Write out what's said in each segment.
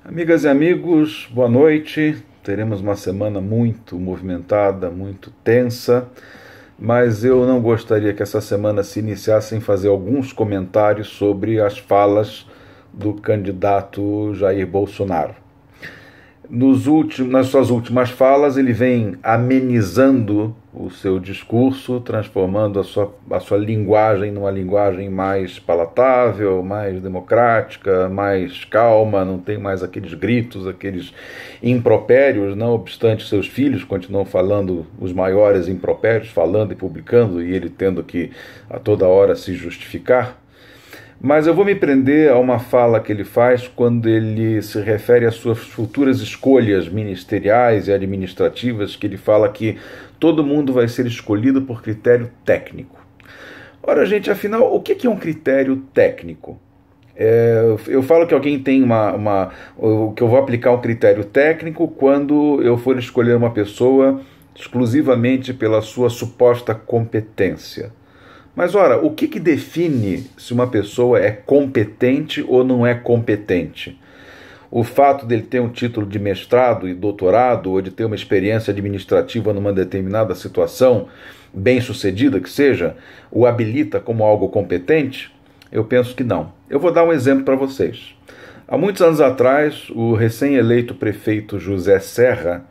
Amigas e amigos, boa noite. Teremos uma semana muito movimentada, muito tensa, mas eu não gostaria que essa semana se iniciasse sem fazer alguns comentários sobre as falas do candidato Jair Bolsonaro. Nas suas últimas falas, ele vem amenizando o seu discurso, transformando a sua linguagem numa linguagem mais palatável, mais democrática, mais calma, não tem mais aqueles gritos, aqueles impropérios, não obstante seus filhos continuam falando os maiores impropérios, falando e publicando, e ele tendo que a toda hora se justificar. Mas eu vou me prender a uma fala que ele faz quando ele se refere às suas futuras escolhas ministeriais e administrativas, que ele fala que todo mundo vai ser escolhido por critério técnico. Ora, gente, afinal, o que é um critério técnico? Eu falo que alguém tem que eu vou aplicar um critério técnico quando eu for escolher uma pessoa exclusivamente pela sua suposta competência. Mas, ora, o que define se uma pessoa é competente ou não é competente? O fato dele ter um título de mestrado e doutorado, ou de ter uma experiência administrativa numa determinada situação, bem-sucedida que seja, o habilita como algo competente? Eu penso que não. Eu vou dar um exemplo para vocês. Há muitos anos atrás, o recém-eleito prefeito José Serra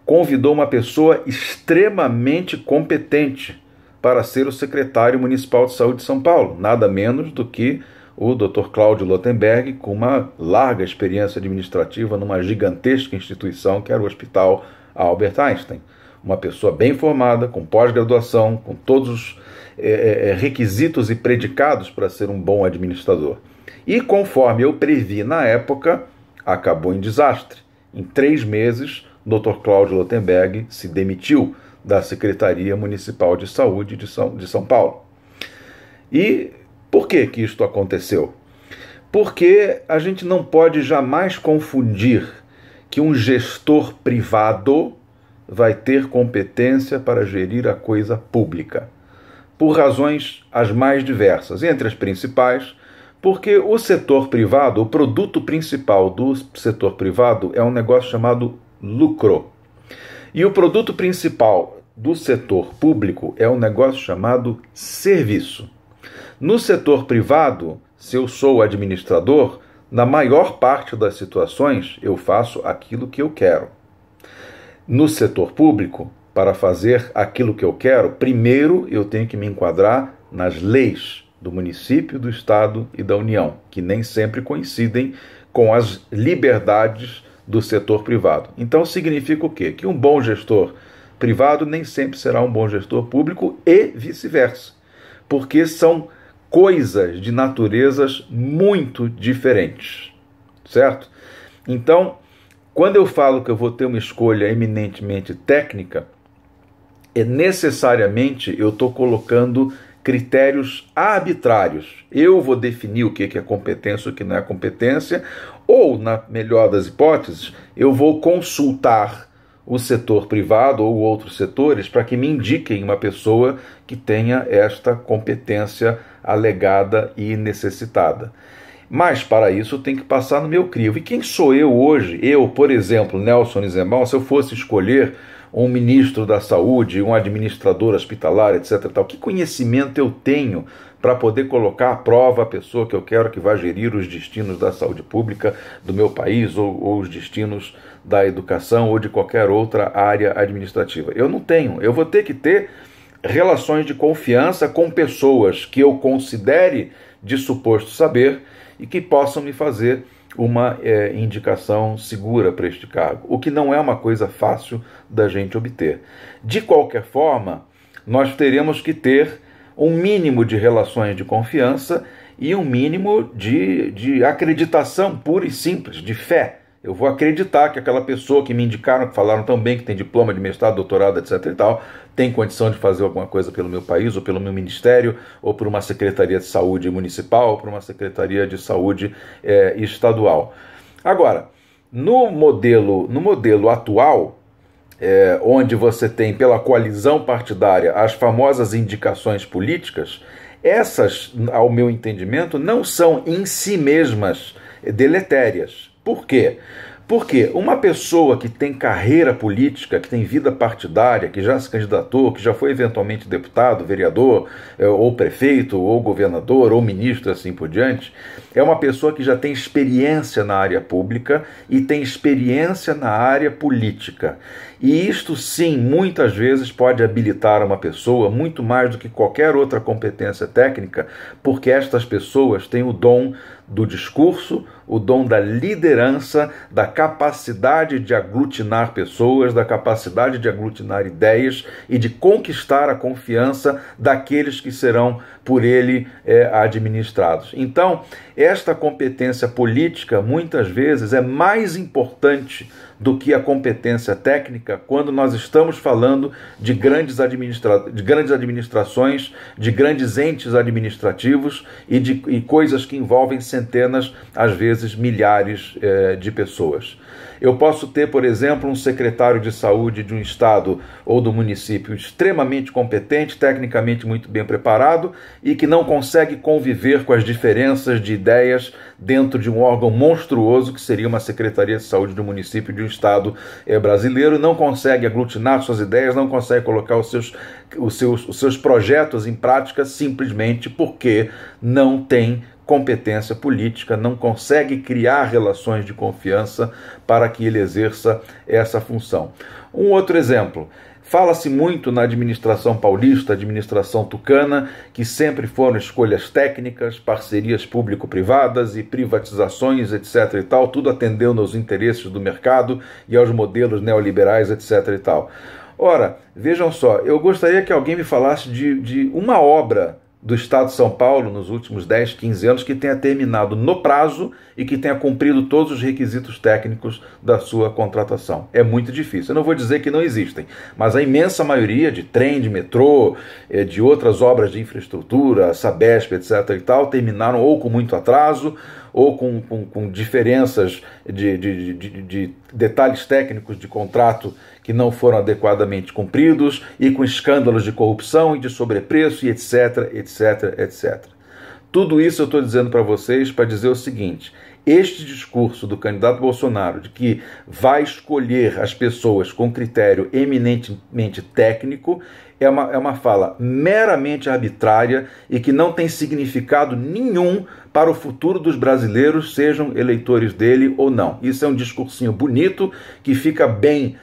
convidou uma pessoa extremamente competente para ser o secretário municipal de saúde de São Paulo, nada menos do que o Dr. Cláudio Lotenberg, com uma larga experiência administrativa numa gigantesca instituição que era o Hospital Albert Einstein. Uma pessoa bem formada, com pós-graduação, com todos os requisitos e predicados para ser um bom administrador. E conforme eu previ na época, acabou em desastre. Em 3 meses, o Dr. Cláudio Lotenberg se demitiu da Secretaria Municipal de Saúde de São Paulo. E por que isto aconteceu? Porque a gente não pode jamais confundir que um gestor privado vai ter competência para gerir a coisa pública, por razões as mais diversas, entre as principais, porque o setor privado, o produto principal do setor privado é um negócio chamado lucro. E o produto principal do setor público é um negócio chamado serviço. No setor privado, se eu sou administrador, na maior parte das situações eu faço aquilo que eu quero. No setor público, para fazer aquilo que eu quero, primeiro eu tenho que me enquadrar nas leis do município, do estado e da União, que nem sempre coincidem com as liberdades do setor privado. Então significa o quê? Que um bom gestor privado nem sempre será um bom gestor público e vice-versa, porque são coisas de naturezas muito diferentes, certo? Então, quando eu falo que eu vou ter uma escolha eminentemente técnica, necessariamente eu estou colocando critérios arbitrários. Eu vou definir o que é competência e o que não é competência, ou, na melhor das hipóteses, eu vou consultar o setor privado ou outros setores para que me indiquem uma pessoa que tenha esta competência alegada e necessitada. Mas, para isso, tem que passar no meu crivo. E quem sou eu hoje? Eu, por exemplo, Nelson Izemal, se eu fosse escolher um ministro da saúde, um administrador hospitalar, etc. Que conhecimento eu tenho para poder colocar à prova a pessoa que eu quero que vá gerir os destinos da saúde pública do meu país ou os destinos da educação ou de qualquer outra área administrativa? Eu não tenho. Eu vou ter que ter relações de confiança com pessoas que eu considere de suposto saber e que possam me fazer uma indicação segura para este cargo, o que não é uma coisa fácil da gente obter. De qualquer forma, nós teremos que ter um mínimo de relações de confiança e um mínimo de acreditação pura e simples, de fé. Eu vou acreditar que aquela pessoa que me indicaram, que falaram tão bem, que tem diploma de mestrado, doutorado, etc. e tal, tem condição de fazer alguma coisa pelo meu país, ou pelo meu ministério, ou por uma secretaria de saúde municipal, ou por uma secretaria de saúde estadual. Agora, no modelo atual, onde você tem pela coalizão partidária as famosas indicações políticas, essas, ao meu entendimento, não são em si mesmas deletérias. Por quê? Porque uma pessoa que tem carreira política, que tem vida partidária, que já se candidatou, que já foi eventualmente deputado, vereador, ou prefeito, ou governador, ou ministro, assim por diante, é uma pessoa que já tem experiência na área pública e tem experiência na área política. E isto, sim, muitas vezes pode habilitar uma pessoa muito mais do que qualquer outra competência técnica, porque estas pessoas têm o dom do discurso, o dom da liderança, da capacidade de aglutinar pessoas, da capacidade de aglutinar ideias e de conquistar a confiança daqueles que serão por ele administrados. Então, esta competência política, muitas vezes, é mais importante do que a competência técnica quando nós estamos falando de grandes administrações, de grandes entes administrativos e coisas que envolvem centenas, às vezes milhares de pessoas. Eu posso ter, por exemplo, um secretário de saúde de um estado ou do município extremamente competente, tecnicamente muito bem preparado e que não consegue conviver com as diferenças de ideias dentro de um órgão monstruoso que seria uma Secretaria de Saúde do município de um estado brasileiro, não consegue aglutinar suas ideias, não consegue colocar os seus projetos em prática simplesmente porque não tem competência política, não consegue criar relações de confiança para que ele exerça essa função. Um outro exemplo. Fala-se muito na administração paulista, administração tucana, que sempre foram escolhas técnicas, parcerias público-privadas e privatizações, etc. e tal, tudo atendendo aos interesses do mercado e aos modelos neoliberais, etc. e tal. Ora, vejam só, eu gostaria que alguém me falasse de uma obra do Estado de São Paulo nos últimos 10, 15 anos que tenha terminado no prazo e que tenha cumprido todos os requisitos técnicos da sua contratação. É muito difícil. Eu não vou dizer que não existem, mas a imensa maioria de trem, de metrô, de outras obras de infraestrutura, Sabesp, etc. e tal, terminaram ou com muito atraso ou com diferenças de detalhes técnicos de contrato que não foram adequadamente cumpridos e com escândalos de corrupção e de sobrepreço e etc, etc, etc. Tudo isso eu estou dizendo para vocês para dizer o seguinte: este discurso do candidato Bolsonaro de que vai escolher as pessoas com critério eminentemente técnico é uma fala meramente arbitrária e que não tem significado nenhum para o futuro dos brasileiros, sejam eleitores dele ou não. Isso é um discursinho bonito que fica bem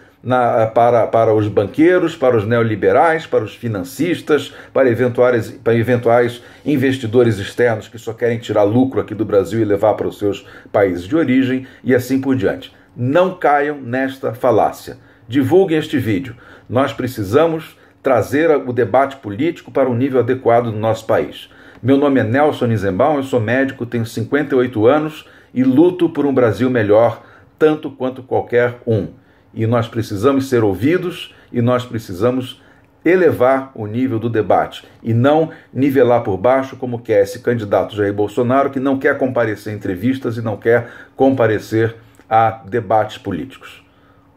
para os banqueiros, para os neoliberais, para os financistas, para eventuais investidores externos que só querem tirar lucro aqui do Brasil e levar para os seus países de origem e assim por diante. Não caiam nesta falácia. Divulguem este vídeo. Nós precisamos trazer o debate político para um nível adequado no nosso país. Meu nome é Nelson Nizenbaum, eu sou médico, tenho 58 anos e luto por um Brasil melhor, tanto quanto qualquer um. E nós precisamos ser ouvidos e nós precisamos elevar o nível do debate e não nivelar por baixo como quer esse candidato Jair Bolsonaro, que não quer comparecer a entrevistas e não quer comparecer a debates políticos.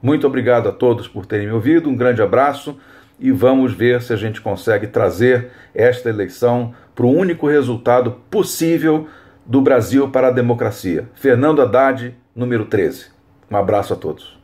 Muito obrigado a todos por terem me ouvido, um grande abraço e vamos ver se a gente consegue trazer esta eleição para o único resultado possível do Brasil para a democracia. Fernando Haddad, número 13. Um abraço a todos.